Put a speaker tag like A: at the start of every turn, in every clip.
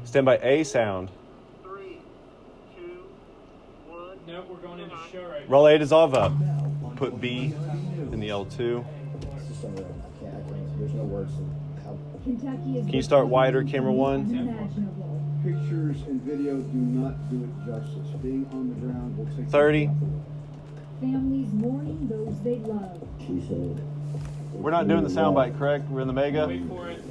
A: Stand by A sound.
B: 3, 2, 1.
C: No, we're going into show right now.
A: Roll A dissolve up. Put B in the L2.
D: There's no words.
A: Can you start wider, camera 1?
E: Pictures and video do not do it justice. Being on the ground will take
A: 30.
F: Families mourning those they love.
A: We're not doing the soundbite, correct? We're in the mega.
C: Wait for it.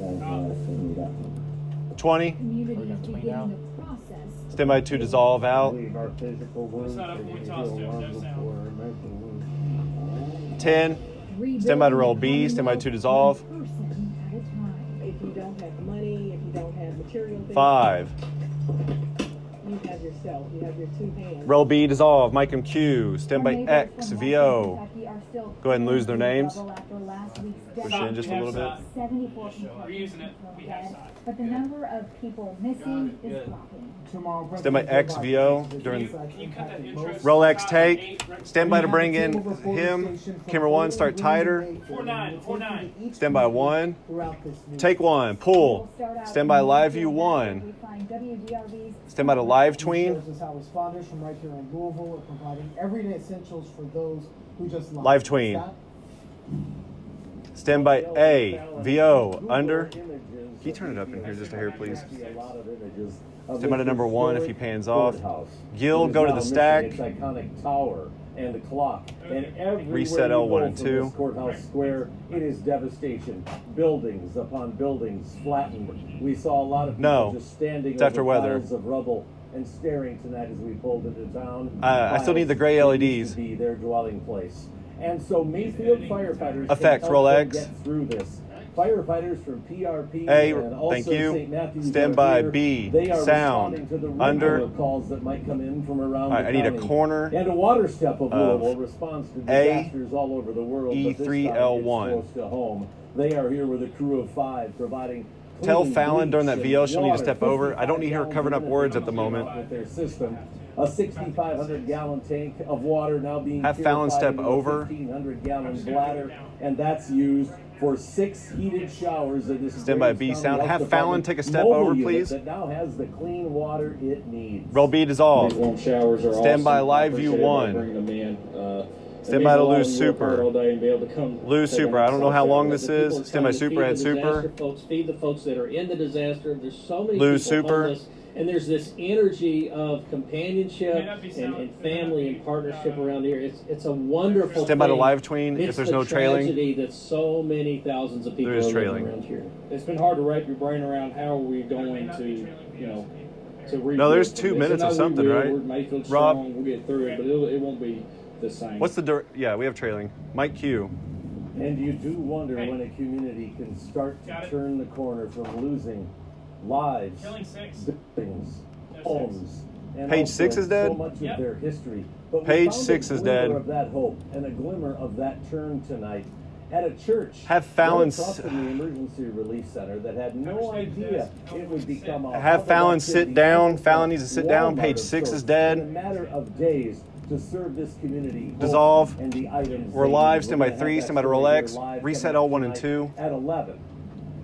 A: 20.
F: Community is beginning the process.
A: Stand by 2 dissolve out.
E: our physical wounds.
C: It's not a point toss, no sound.
A: 10. Stand by to roll B. Stand by 2 dissolve.
F: Person at a time.
G: If you don't have money, if you don't have material things,
A: 5.
G: you have yourself. You have your two hands.
A: Roll B dissolve. Mike and Q. Stand by X VO. Go ahead and lose their names. Push in just a little bit.
F: 74
C: We're using it. We have side.
F: but the number of people missing is dropping.
A: Stand by X VO during.
C: Can you cut that intro?
A: Roll X take. Stand by to bring in him. Camera 1 start tighter.
C: 49.
A: Stand by 1. Take 1. Pull. Stand by live view 1. Stand by to live tween.
D: Responders from right here in Louisville are providing everyday essentials for those who just lost.
A: Live tween. Stand by A VO under. Can you turn it up in here just a hair, please? Stand by to number 1 if he pans off. Gil, go to the stack.
H: Its iconic tower and the clock, and everywhere
A: Reset
H: you
A: L1
H: go
A: and
H: from
A: 2.
H: this courthouse square, it is devastation. Buildings upon buildings flattened. We saw a lot of people just standing
A: It's after
H: over
A: weather.
H: piles of rubble and staring tonight as we pulled into town.
A: I still need the gray
H: Piles that used
A: LEDs.
H: to be their dwelling place. And so Mayfield firefighters
A: Effects,
H: can
A: roll
H: help them
A: X.
H: get through this. Firefighters from PRP
A: A,
H: and also
A: thank you.
H: St. Matthews
A: Stand
H: are
A: by
H: here.
A: B,
H: They are
A: sound,
H: responding to the
A: under.
H: regular calls that might come in from around
A: All right,
H: the
A: I need a
H: county.
A: corner
H: And a water step of
A: of
H: Louisville responds to
A: A,
H: disasters all over the world. but this time
A: E3L1.
H: it's close to home. They are here with a crew of 5 providing.
A: Tell
H: clean
A: Fallon during that
H: bleach
A: VO
H: and
A: she'll need to
H: water,
A: step over. I don't need her
H: 55
A: covering up
H: gallons
A: words
H: a
A: at the
H: minute
A: moment.
H: With their system, a 6,500 gallon tank of water now being
A: Have Fallon
H: purified
A: step
H: into a
A: over.
H: 1,500 gallon bladder, and that's used for 6 heated showers of this.
A: Stand by B
H: Graves
A: sound.
H: County
A: Have
H: Health
A: Fallon
H: Department
A: take a step
H: mobile
A: over,
H: unit
A: please.
H: That now has the clean water it needs.
A: Roll B dissolve.
I: These warm showers are
A: Stand by
I: awesome.
A: live
I: I
A: view
I: appreciate
A: 1.
I: everybody bringing them in.
A: Stand by to
I: it means a lot
A: lose
I: when you work
A: super.
I: hard all day and be able to come
A: Lose
I: take a
A: super. I don't know how
I: nice
A: long
I: shower.
A: this
I: The people
A: is.
I: that
A: Stand by
I: come to
A: super,
I: feed
A: add
I: the
A: super.
I: disaster folks, feed the folks that are in the disaster. There's so many
A: Lose
I: people
A: super.
I: homeless, and there's this energy of companionship and family and partnership around here. It's a wonderful
A: Stand by to
I: thing.
A: live tween if
I: It's
A: there's
I: the
A: no trailing.
I: tragedy that so many thousands of people
A: There is
I: are living
A: trailing.
I: around here. It's been hard to wrap your brain around how are we going to, to rebuild.
A: No, there's
I: from
A: 2
I: this.
A: minutes
I: And
A: of
I: I
A: something,
I: will.
A: right?
I: We're Mayfield
A: Rob?
I: strong. We'll get through it, but it won't be the same.
A: What's the yeah, we have trailing. Mike Q.
H: And you do wonder when a community can start to turn the corner from losing lives,
C: Killing 6.
H: buildings,
C: No,
H: homes, and
A: Page
H: also
A: 6 is dead?
H: So much
C: Yep.
H: of their history. But we
A: Page
H: found
A: 6
H: a
A: is
H: glimmer
A: dead.
H: of that hope and a glimmer of that turn tonight at a church.
A: Have
H: right
A: Fallon
H: across from the emergency relief center that had no
C: Understand
H: idea
C: this.
H: it would become a
A: Have
H: hub of
A: Fallon
H: activity.
A: sit down. Fallon needs to sit down.
H: Walmart
A: Page
H: of
A: 6 is
H: sorts,
A: dead.
H: In a matter of days to serve this community. hope
A: Dissolve.
H: And the items
A: We're
H: they
A: live.
H: need.
A: Stand
H: We're
A: by
H: gonna
A: 3.
H: have
A: Stand by to
H: that
A: roll
H: story
A: X.
H: here live
A: Reset
H: coming
A: L1 and
H: tonight
A: 2.
H: At 11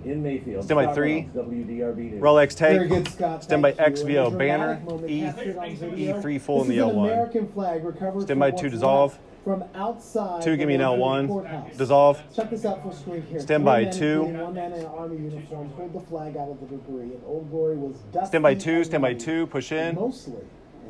H: in Mayfield.
A: Stand by
H: Scott
A: 3.
H: Reynolds, WDRB News.
A: Roll X take.
D: Very good, Scott.
A: Stand by
D: Thank
A: X
D: you.
A: VO
D: And a
A: banner.
D: dramatic moment
A: E
D: captured on video.
A: E3 full in
D: This
A: the
D: is an
A: L1.
D: American flag recovered
A: Stand by
D: from
A: 2
D: what's
A: dissolve.
D: left from outside
A: 2 give me an
D: the
A: L1.
D: courthouse.
A: Dissolve.
D: Check this out full screen here.
A: Stand
D: 3
A: by
D: men,
A: 2.
D: including 1 man in an army uniform, pulled the flag out of the debris, and Old Glory was dusty.
A: Stand by 2.
D: and
A: Stand by
D: muddy,
A: 2. Push in.
D: mostly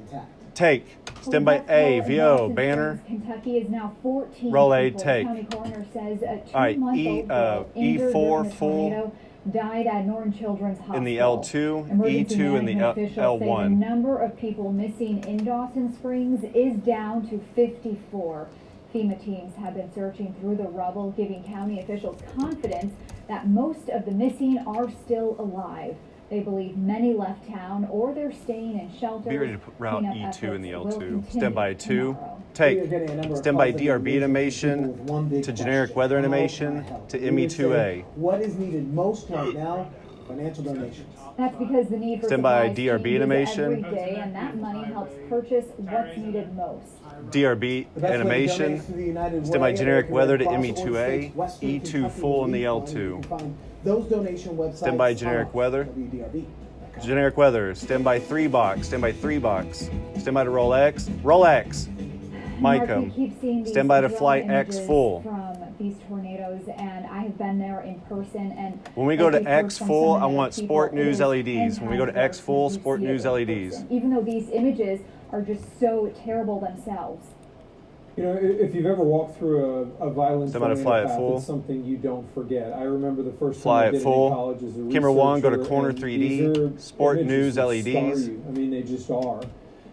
D: intact.
A: Take. Stand by A. VO banner.
F: Kentucky is now 14.
A: Roll A,
F: people.
A: take.
F: County coroner says a
A: All right,
F: 2-month-old girl injured
A: E4
F: during a
A: full
F: tornado died at Norton Children's Hospital.
A: in the L2,
F: Emergency
A: E2 in the
F: management officials say the
A: L1.
F: number of people missing in Dawson Springs is down to 54. FEMA teams have been searching through the rubble, giving county officials confidence that most of the missing are still alive. They believe many left town or they're staying in shelters.
A: Be ready to put route
F: Cleanup
A: E2 in the
F: efforts will
A: L2.
F: continue
A: Stand by 2.
F: tomorrow.
A: Take.
D: We are getting a number of
A: Stand by
D: calls
A: DRB
D: from
A: animation
D: people with one big
A: to generic
D: question.
A: weather
D: How can I
A: animation
D: help?
A: to
D: We would say,
A: ME2A.
D: what is needed most right now? Financial donations.
F: That's because the need for
A: Stand by
F: supplies
A: DRB
F: changes
A: animation.
F: every day, and that money helps purchase what's needed most.
A: DRB
D: The best way to
A: animation.
D: donate is through the United
A: Stand by
D: Way,
A: generic
D: American
A: weather
D: Red
A: to
D: Cross,
A: ME2A.
D: Orange States, Western
A: E2
D: Kentucky
A: full in the
D: Relief Fund.
A: L2.
D: You can find those donation websites
A: Stand by generic
D: on
A: weather.
D: WDRB.
A: Generic weather. Stand by 3 box. Stand by 3 box. Stand by to roll X. Roll X.
F: Mark,
A: Micah.
F: we keep seeing these
A: Stand by to
F: drone
A: flight X
F: images
A: full.
F: from these tornadoes, and I have been there in person. And
A: When we go
F: like
A: to
F: we've heard
A: X
F: from
A: full,
F: so many
A: I
F: other
A: want
F: people,
A: Sport
F: it
A: News
F: is
A: LEDs.
F: 10
A: When we go
F: times
A: to X
F: worse
A: full,
F: when you
A: Sport
F: see it
A: News
F: in
A: LEDs.
F: person, even though these images are just so terrible themselves.
J: You know, if you've ever walked through a violent
A: Stand by to
J: tornado
A: fly at
J: path,
A: full.
J: it's something you don't forget. I remember the first
A: Fly
J: time I
A: at
J: did it
A: full.
J: in college as a
A: Camera 1, go to
J: researcher,
A: corner
J: and
A: 3D.
J: these are
A: Sport
J: images
A: News
J: that
A: LEDs.
J: scar you. I mean, they just are.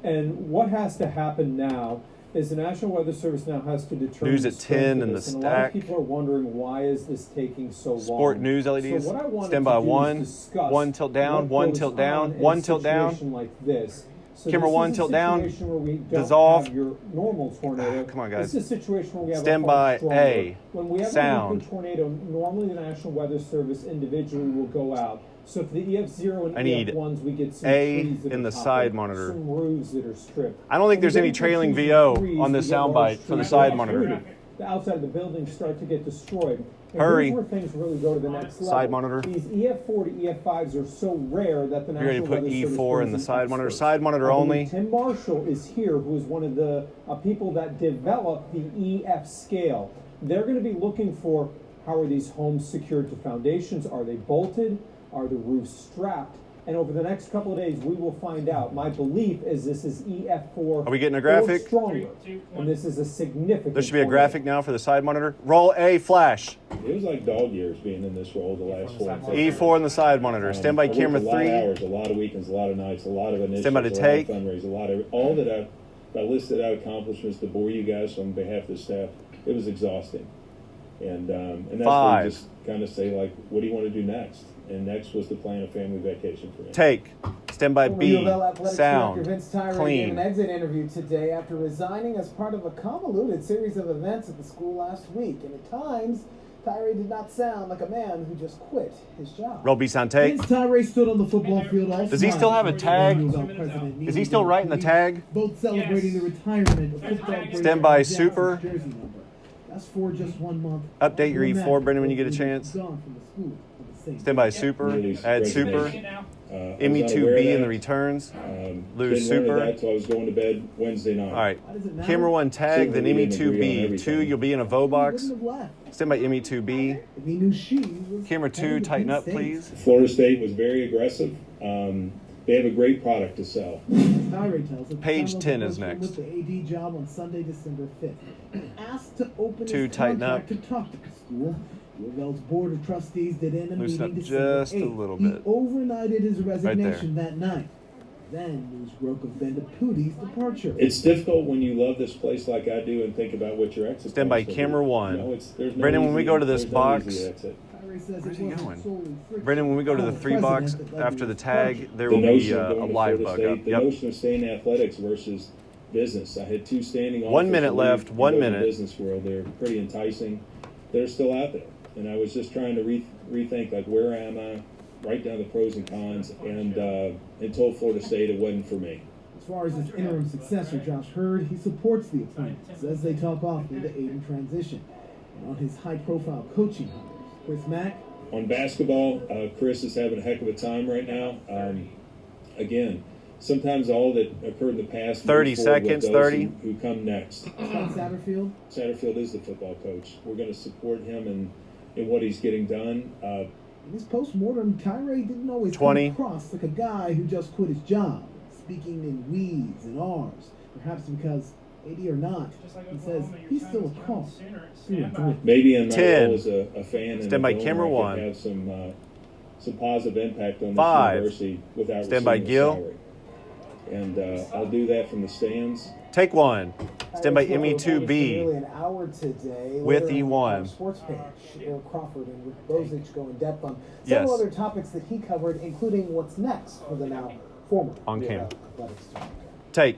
J: And what has to happen now is the National Weather Service now has to determine
A: News at
J: the strength
A: 10
J: of
A: in the
J: this. And a lot
A: stack.
J: of people are wondering, why is this taking so long?
A: Sport News LEDs.
J: So what I wanted
A: Stand
J: to
A: by
J: do
A: 1.
J: is discuss
A: 1 tilt down.
J: what
A: 1
J: goes
A: tilt
J: on
A: down.
J: in
A: 1
J: a
A: tilt down.
J: situation like this. So
A: Camera
J: this
A: 1
J: is a
A: tilt down.
J: situation where we don't
A: Dissolve.
J: have your normal tornado.
A: Come on, guys.
J: This is a situation where we have
A: Stand
J: a far
A: by
J: stronger.
A: A.
J: When we have
A: Sound.
J: a weaker tornado, normally the National Weather Service individually will go out. So for the EF0 and
A: I need
J: EF1s, we get some
A: A
J: trees that
A: in
J: are
A: the
J: toppled,
A: side monitor.
J: some roofs that are stripped.
A: I don't think
J: When
A: there's
J: we
A: any
J: get into
A: trailing
J: trees and
A: VO
J: trees,
A: on
J: we
A: this
J: get large
A: soundbite for the
J: trees
A: side
J: that are
A: monitor.
J: uprooted. The outside of the buildings start to get destroyed. And
A: Hurry.
J: Here's where things really go to the next level.
A: Side monitor.
J: These EF4 to EF5s are so rare that the
A: You ready to
J: National
A: put
J: Weather Service
A: E4 in
J: brings
A: the
J: in
A: side monitor?
J: experts.
A: Side monitor
J: I believe
A: only.
J: Tim Marshall is here, who is one of the people that developed the EF scale. They're going to be looking for, how are these homes secured to foundations? Are they bolted? Are the roofs strapped? And over the next couple of days, we will find out. My belief is this is EF4
A: Are we getting a
J: or
A: graphic?
J: stronger.
C: 3, 2, 1.
J: And this is a significant
A: There should be a
J: tornado.
A: graphic now for the side monitor. Roll A flash.
K: It was like dog years being in this role the last 4 months.
A: E4 in the side monitor. Stand by
K: I worked
A: camera
K: a lot of
A: 3.
K: hours, a lot of weekends, a lot of nights, a lot of initiatives,
A: Stand by to
K: a lot
A: take.
K: of fundraisers, a lot of all that I listed out accomplishments to bore you guys on behalf of the staff. It was exhausting, and that's
A: 5.
K: where you just kind of say, like, what do you want to do next? And next was to plan a family vacation for me.
A: Take. Stand by
D: Former
A: B.
D: U of L Athletics
A: Sound.
D: Director Vince Tyree gave
A: Clean.
D: an exit interview today after resigning as part of a convoluted series of events at the school last week. And at times, Tyree did not sound like a man who just quit his job.
A: Roll B sound take.
L: Vince Tyree stood on the football field all
A: Does he still have a tag? Is he still writing the tag?
L: Both celebrating the retirement of football player
A: Stand by
L: Jackson's
A: super.
L: jersey number. That's for just 1 month.
A: Update your
L: After the
A: E4,
L: match,
A: Brendan, when you get a
L: he's
A: chance.
L: gone from the school for the same
A: Stand by
L: day.
A: super.
K: Release
A: Add
K: resignation.
A: super.
C: Taking it now.
K: I was unaware of
A: ME2B in
K: that.
A: the returns.
K: Didn't
A: Lose
K: learn
A: super.
K: that till I was going to bed Wednesday night.
A: All right.
L: Why does it matter?
A: Camera 1 tag, then
K: Super, we didn't agree on
A: ME2B.
K: everything.
A: 2, you'll be in a VO
L: He
A: box.
L: wouldn't have left.
A: Stand by ME2B.
L: If he knew she was
A: Camera 2,
L: headed to
A: tighten
L: Penn
A: up,
L: State.
A: please.
K: Florida State was very aggressive. They have a great product to sell.
L: Tyree tells us
A: Page
L: Tom
A: 10
L: was
A: is next.
L: with the AD job on Sunday, December 5th. Asked to open
A: 2,
L: his
A: tighten
L: contract
A: up.
L: to talk to the school. U of L's board of trustees did in a
A: Loosen
L: meeting
A: up
L: December
A: just a
L: 8th.
A: little
L: He
A: bit.
L: overnighted his
A: there.
L: resignation that night. Then news broke of Ben Pooty's departure.
K: It's difficult when you love this place like I do and think about what your exit.
A: Stand by
K: plans will be.
A: camera 1.
K: You know, there's no
A: Brendan, when we
K: easy-
A: go to this
K: there's no
A: box-
K: easy exit.
L: Tyree says
A: Where's
L: it
A: he
L: wasn't
A: going?
L: solely friction
A: Brendan, when we go to the
L: from
A: 3 box
L: president that led
A: after
L: to
A: the
L: his
A: tag,
L: departure.
A: there
K: The
A: will be
K: notion of
A: a
K: going to
A: live
K: Florida
A: bug
K: State,
A: up.
K: the
A: Yep.
K: notion of staying in athletics versus business. I had 2 standing offers.
A: 1 minute
K: to
A: left,
K: leave and
A: 1
K: go to the
A: minute.
K: Business world, they're pretty enticing. They're still out there, and I was just trying to rethink, like, where am I? Write down the pros and cons, and told Florida State it wasn't for me.
L: As far as his interim successor, Josh Hurd, he supports the appointment, says they talk often to aid in transition. And on his high-profile coaching hires, Chris Mack,
K: On basketball, Chris is having a heck of a time right now. Again, sometimes all that occurred in the past.
A: 30
K: moves forward with
A: seconds,
K: those
A: 30.
K: Who come next.
L: Scott Satterfield,
K: Satterfield is the football coach. We're going to support him in what he's getting done.
L: in his post-mortem, Tyree didn't always
A: 20.
L: come across like a guy who just quit his job, speaking in we's and r's, perhaps because, AD or not,
C: Just like
L: he says
C: Oklahoma, your
L: he's
C: time
L: still
C: is
L: a
C: coming
L: call.
C: sooner.
L: Through and
C: Stand by.
L: through.
K: Maybe in my
A: 10.
K: role as a fan and
A: Stand by
K: a donor,
A: camera
K: I could
A: 1.
K: have some positive impact on this
A: 5.
K: university without
A: Stand by
K: receiving a
A: Gil.
K: salary. And I'll do that from the stands.
A: Take 1. Stand by
D: Nearly
A: ME2B.
D: an hour today.
A: With
D: Later on
A: E1.
D: our sports page, Eric Crawford and Rick Bozich go in depth on
A: Yes.
D: several other topics that he covered, including what's next for the now former
A: On
D: UofL
A: cam.
D: athletics director.
A: Take.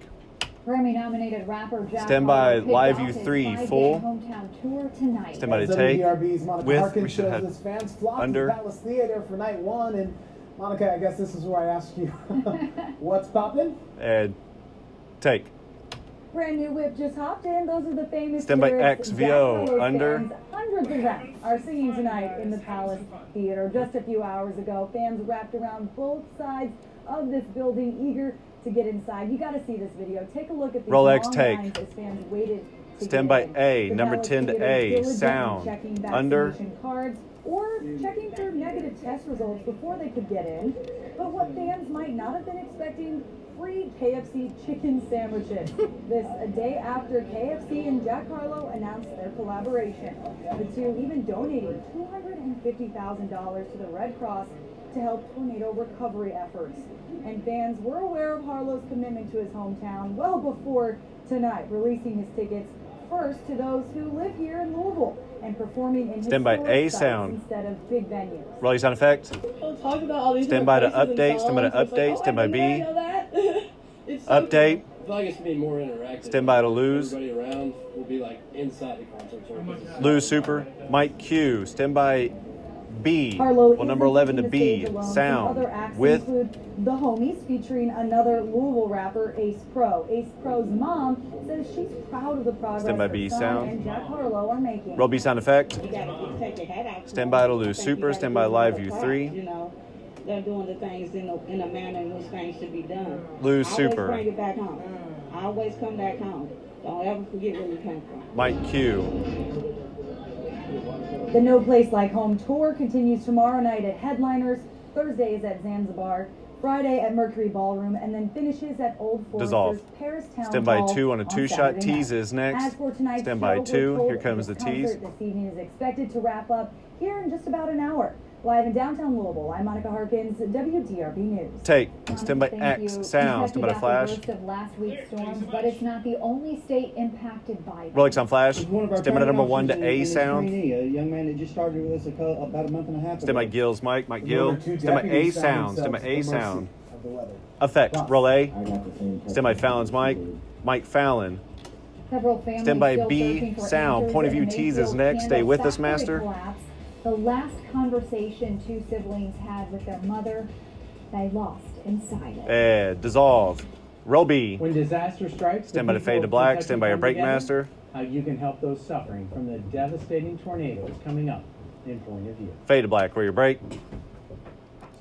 F: Grammy-nominated rapper Jack
A: Stand by
F: Harlow kicked
A: Live
F: off
A: View
F: his
A: 3
F: 5-day
A: full.
F: hometown tour tonight.
A: Stand by to
D: As
A: take.
D: WDRB's Monica
A: With-
D: Harkins
A: we should
D: shows
A: have
D: his fans flock
A: under.
D: to Palace Theater for night 1. And Monica, I guess this is where I ask you, what's poppin'?
A: And take.
M: Brand new whip just hopped in. Those are the famous
A: Stand by
M: lyrics.
A: XVO,
M: Jack Harlow
A: under.
M: fans, hundreds of them are singing tonight in the Palace Theater. Just a few hours ago, fans wrapped around both sides of this building, eager to get inside. You got to see this video. Take a look at these
A: Rolex
M: long
A: take.
M: lines as fans waited to
A: Stand
M: get
A: by
M: in.
A: A,
M: The
A: number
M: Palace
A: 10 to
M: Theater
A: A,
M: diligently
A: sound,
M: checking
A: under.
M: vaccination cards or checking for negative test results before they could get in. But what fans might not have been expecting, free KFC chicken sandwiches. This a day after KFC and Jack Harlow announced their collaboration. The two even donating $250,000 to the Red Cross to help tornado recovery efforts. And fans were aware of Harlow's commitment to his hometown well before tonight, releasing his tickets first to those who live here in Louisville and performing in
A: Stand by
M: historic
A: A
M: sites
A: sound.
M: instead of big venues.
A: Rolling sound effect.
G: Talk about all these
A: Stand by to
G: different
A: update,
G: places
A: stand by to
G: and songs.
A: update,
G: It's like,
A: stand by
G: I
A: B.
G: didn't know that. It's so
A: Update.
I: I feel like it's to be more interactive.
A: Stand by to lose.
I: Everybody around will be like inside the concert. So
A: Lose super. Mike Q. Stand by B.
M: Harlow
A: Well, number 11 to B.
M: Some
A: Sound.
M: other acts
A: With
M: include The Homies, featuring another Louisville rapper, Ace Pro. Ace Pro's mom says she's proud of the progress
A: Stand by
M: her
A: B,
M: son
A: sound.
M: and Jack Harlow are making.
A: roll B sound effect.
G: You gotta take your head out.
A: Stand by to lose super. Stand by live view 3.
G: You know, they're doing the things in a manner in which things should be done.
A: Lose
G: Always
A: super.
G: bring it back home. Always come back home. Don't ever forget where you came from.
A: Mike Q.
M: The No Place Like Home tour continues tomorrow night at Headliners. Thursday is at Zanzibar. Friday at Mercury Ballroom, and then finishes at Old
A: Dissolve.
M: Forester's Paris Town
A: Stand by
M: Hall
A: 2 on a 2-shot.
M: Saturday night.
A: Tease is next.
M: As for tonight's
A: Stand by
M: show,
A: 2.
M: we're told
A: Here comes the
M: this
A: tease.
M: concert this evening is expected to wrap up here in just about an hour. Live in downtown Louisville, I'm Monica Harkins, WDRB News.
A: Take. Stand by
F: Thank
A: X.
F: you.
A: Sound. Stand by to
F: Kentucky got the
A: flash.
F: worst of last week's storms, but it's not the only state impacted by them.
A: Rolex on flash.
E: One of our
A: Stand by to number 1 to
E: training
A: A
E: officers in
A: sound.
E: trainee, a young man that just started with us about a month and a half ago.
A: Stand by Gills, Mike. Mike Gill.
D: Number 2
A: Stand by A
D: deputies found
A: sound. Stand by A
D: themselves at the mercy
A: sound.
D: of the weather.
A: Effect.
D: Plus,
A: Roll A.
E: I got the same
A: Stand by Fallon's Mike. Mike Fallon.
F: Several families
A: Stand by
F: still
A: B,
F: searching for
A: sound.
F: answers
A: Point of
F: in
A: view
F: the
A: tease is
F: Mayfield
A: next. Stay
F: Candle
A: with us,
F: factory
A: master.
F: collapse. The last conversation two siblings had with their mother, they lost inside it.
A: Dissolve. Roll B.
J: When disaster strikes,
A: Stand by to fade to black. Stand by your brake master.
J: How you can help those suffering from the devastating tornadoes coming up in point of view.
A: Fade to black. Where your brake.